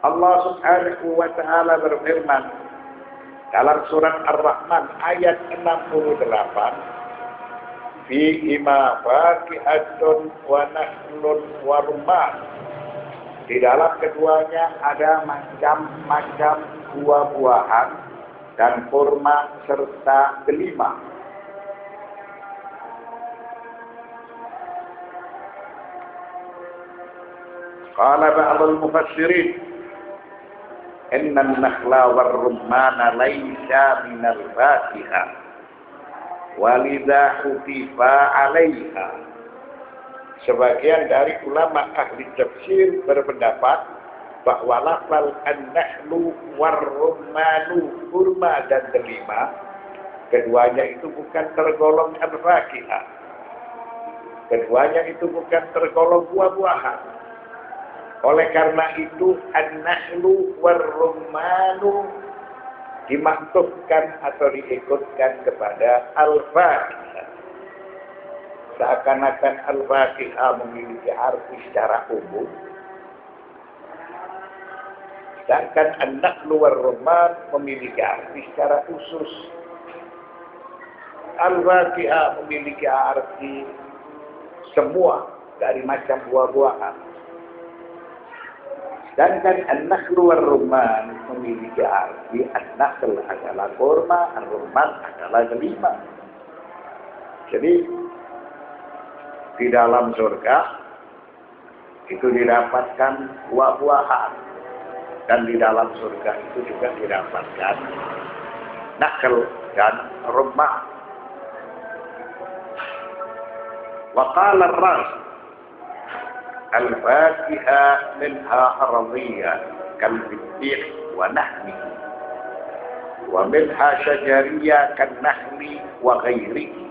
Allah Subhanahu wa taala berfirman dalam surat Ar-Rahman ayat 68, "Fihima fakihatun wa nahlun wa rumman." Di dalam keduanya ada macam-macam buah-buahan dan kurma serta delima. Qala ba'dul mufassirin, "Inna an-nakhla war-rumman laysa min al-fakiha, walidha hutifa 'alayha." Sebagian dari ulama ahli tafsir berpendapat bahwa lafal an-nahlu war-rummanu, kurma dan delima, keduanya itu bukan tergolong al-fakihah. Keduanya itu bukan tergolong buah-buahan. Oleh karena itu an-nahlu war-rummanu dimaktubkan atau diikutkan kepada al-fakihah. Seakan-akan al-fakihah memiliki arti secara umum, sedangkan an-nakhlu war-rumman memiliki arti secara khusus. Al-fakihah memiliki arti semua dari macam buah-buahan, sedangkan an-nakhlu war-rumman memiliki arti an-nakhl adalah kurma, ar-rumman adalah delima. Jadi di dalam surga itu didapatkan buah-buahan, dan di dalam surga itu juga didapatkan nakhl dan rumman. Wa qala ar-razi, al-fakiha minha aradiyah kal-bidih wa nahmihi, wa minha shajariyah kan-nahli wa ghairihi.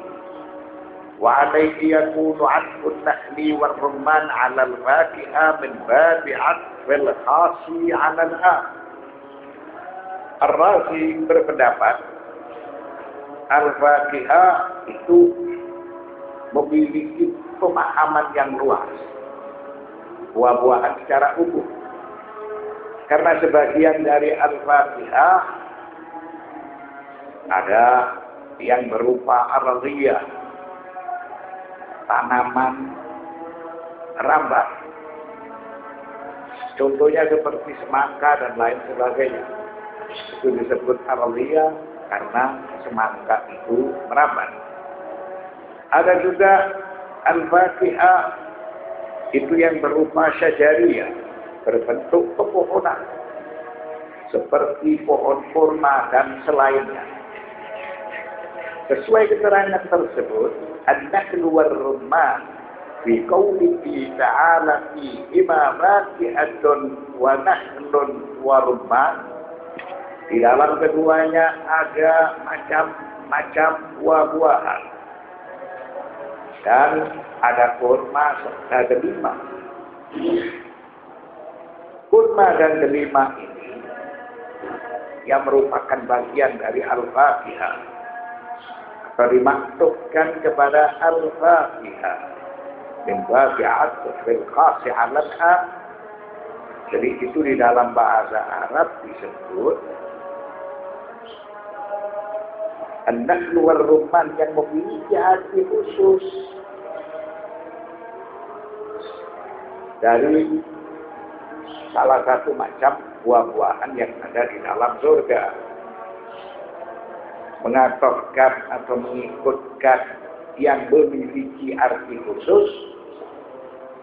وعليه يكون عطف النخل والرمان على الفاكهة من باب عطف الخاص على العام. Ar-Razi berpendapat al-fakihah itu memiliki pemahaman yang luas, buah-buahan secara umum, karena sebagian dari al-fakihah ada yang berupa aradiyah, tanaman rambat, contohnya seperti semangka dan lain sebagainya. Itu disebut aradiyah karena semangka itu merambat. Ada juga al-fakihah itu yang berupa syajariyah, berbentuk pepohonan seperti pohon kurma dan selainnya. Sesuai keterangan tersebut, an-nakhlu war-rumman fi qoulihi ta'ala fi imamakihatun wa nahlun wa rumman, di dalam keduanya ada macam-macam buah-buahan dan ada kurma serta delima. Kurma dan delima ini yang merupakan bagian dari al-fakihah atau dimaktubkan kepada al-fakihah min babi atfil khasi 'ala al-'am. Jadi itu di dalam bahasa Arab disebut an-nakhlu war-rumman yang memiliki arti khusus dari salah satu macam buah-buahan yang ada di dalam surga, mengatofkan atau mengikutkan yang memiliki arti khusus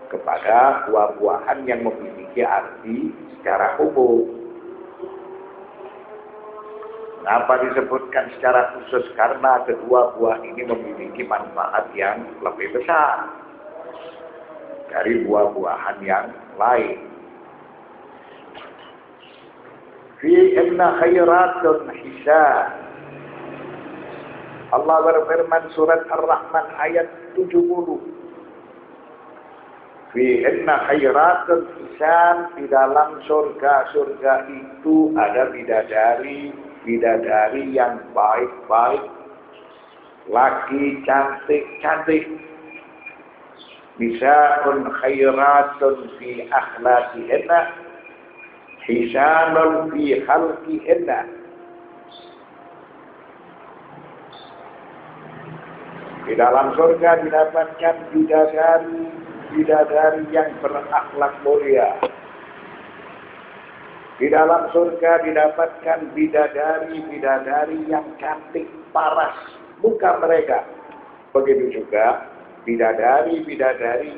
kepada buah-buahan yang memiliki arti secara umum. Kenapa disebutkan secara khusus? Karena kedua buah ini memiliki manfaat yang lebih besar dari buah-buahan yang lain. Fi inna khairatun hisab. Allah berfirman surat Ar-Rahman ayat 70. Fi inna khairatun hisab, di dalam surga-surga itu ada bidadari yang baik-baik, laki cantik-cantik. Nisa'un khairatun fi akhlaqihinna, hisanun fi khalqihinna. Di dalam surga didapatkan bidadari yang berakhlak mulia. Di dalam surga didapatkan bidadari yang cantik paras muka mereka. Begitu juga bidadari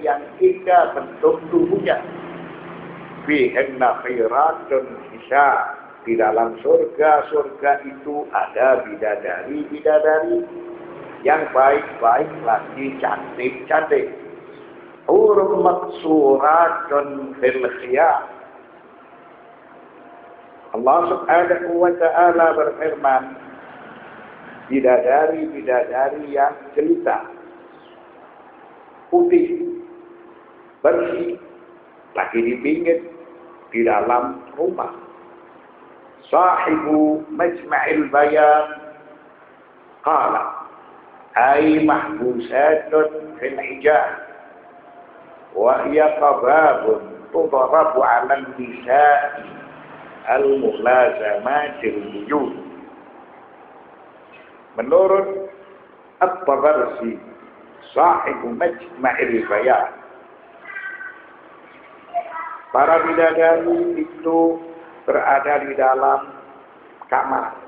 yang indah bentuk tubuhnya. Fihinna khairatun hisab. Di dalam surga itu ada bidadari yang baik-baik lagi cantik-cantik. Huruf maksuratun fil khiyam. Allah Subhanahu wa ta'ala berfirman, bidadari yang jelita, putih, bersih, lagi dipinggit di dalam rumah. Sahibu majma'il bayan qala ay mahbusatun fil hijab wa hiya qababun tudrabu 'ala an-nisa'i al-mulazamatil wujud. Menurut At-Tabarsi, sahibu majma'il bayan, para bidadari itu berada di dalam kamar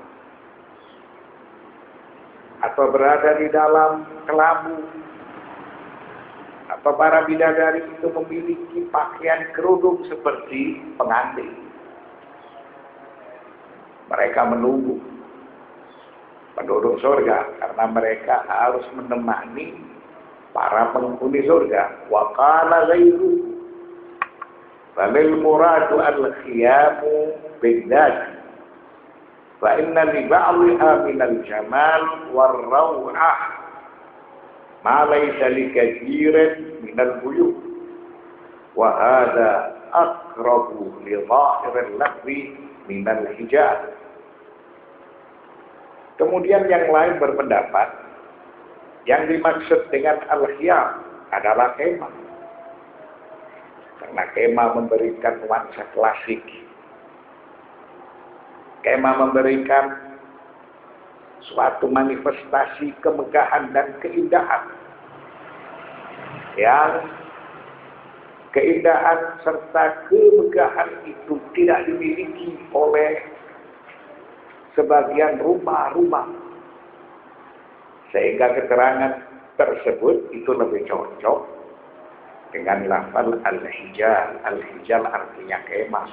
atau berada di dalam kelabu, atau para bidadari itu memiliki pakaian kerudung seperti pengantin. Mereka menunggu penduduk surga karena mereka harus menemani para penghuni surga. Wa qala ghairu balil muradu al-khiyamu bidzat fa inna li ba'dha min al-jamal war-raw'ah ma laysa li kathirin min al-buyut wa hadha aqrabu li dhahir al-lafzi min al-hijab. Kemudian yang lain berpendapat yang dimaksud dengan al-khiyam adalah kemah. Karena kemah memberikan nuansa klasik. Kemah memberikan suatu manifestasi kemegahan dan keindahan. Yang keindahan serta kemegahan itu tidak dimiliki oleh sebagian rumah-rumah. Sehingga keterangan tersebut itu lebih cocok dengan lafal al-hijal. Al-hijal artinya kemah.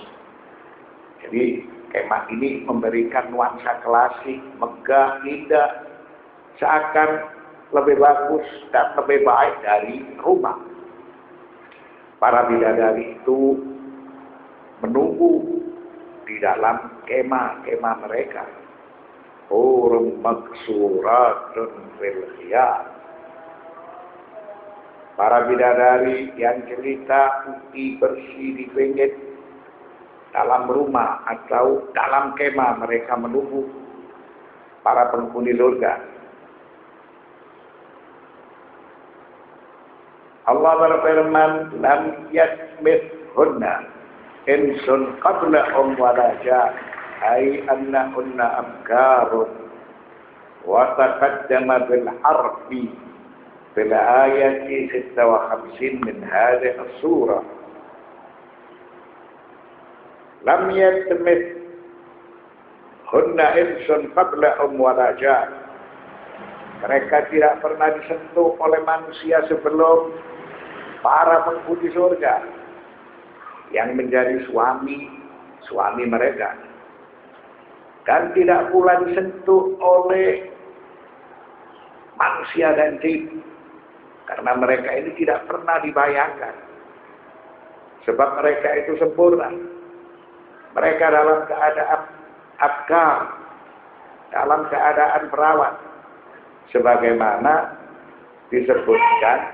Jadi kemah ini memberikan nuansa klasik, megah, indah, seakan lebih bagus dan lebih baik dari rumah. Para bidadari itu menunggu di dalam kemah-kemah mereka. Hurun maksuratun fil khiyam. Para bidadari yang jelita, putih, bersih, dipinggit dalam rumah atau dalam kemah mereka menunggu para penghuni surga. Allah berfirman, lam yatmithunna insun qablahum wala jan, ay annahunna abkarun wa taqaddama bil harfi fil ayati 56 min hadhihi as-surah. Lam yatmithunna insun qablahum wala jan. Mereka tidak pernah disentuh oleh manusia sebelum para penghuni surga yang menjadi suami mereka, dan tidak pula disentuh oleh manusia dan jin, karena mereka ini tidak pernah dibayangkan, sebab mereka itu sempurna. Mereka dalam keadaan abkar, dalam keadaan perawat, sebagaimana disebutkan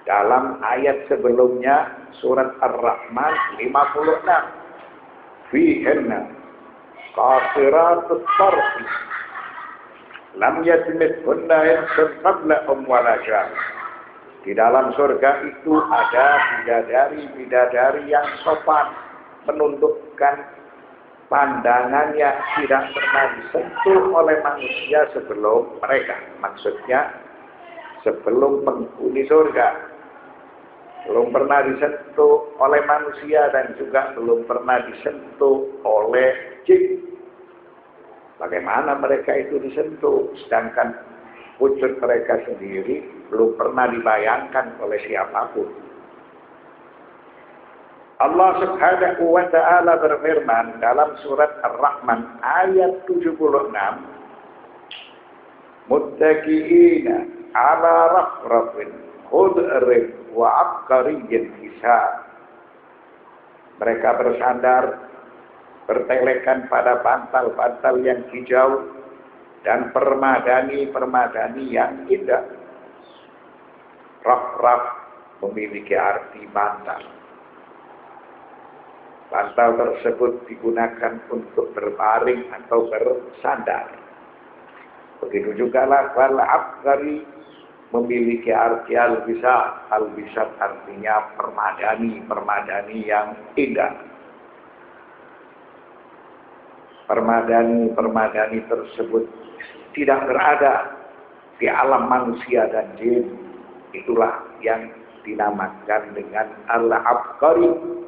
dalam ayat sebelumnya surat Ar-Rahman 56. Fihinna qasiratut tarfi lam yatmithunna insun qablahum wala jan. Di dalam surga itu ada bidadari yang sopan, menundukkan pandangannya, tidak pernah disentuh oleh manusia sebelum mereka. Maksudnya sebelum penghuni surga. Belum pernah disentuh oleh manusia dan juga belum pernah disentuh oleh jin. Bagaimana mereka itu disentuh, sedangkan wujud mereka sendiri belum pernah dibayangkan oleh siapapun. Allah Subhanahu wa ta'ala berfirman dalam surat Ar-Rahman ayat 76, muttaqiina ala rafrafin khudrin wa abqariyyin hisab. Mereka bersandar, bertelekan pada bantal-bantal yang hijau dan permadani-permadani yang indah. Raf-raf memiliki arti bantal. Bantal tersebut digunakan untuk berbaring atau bersandar. Begitu juga lafal abqari memiliki arti al-bisat. Al-bisat artinya permadani yang indah. Permadani tersebut tidak berada di alam manusia dan jin. Itulah yang dinamakan dengan al-abqari.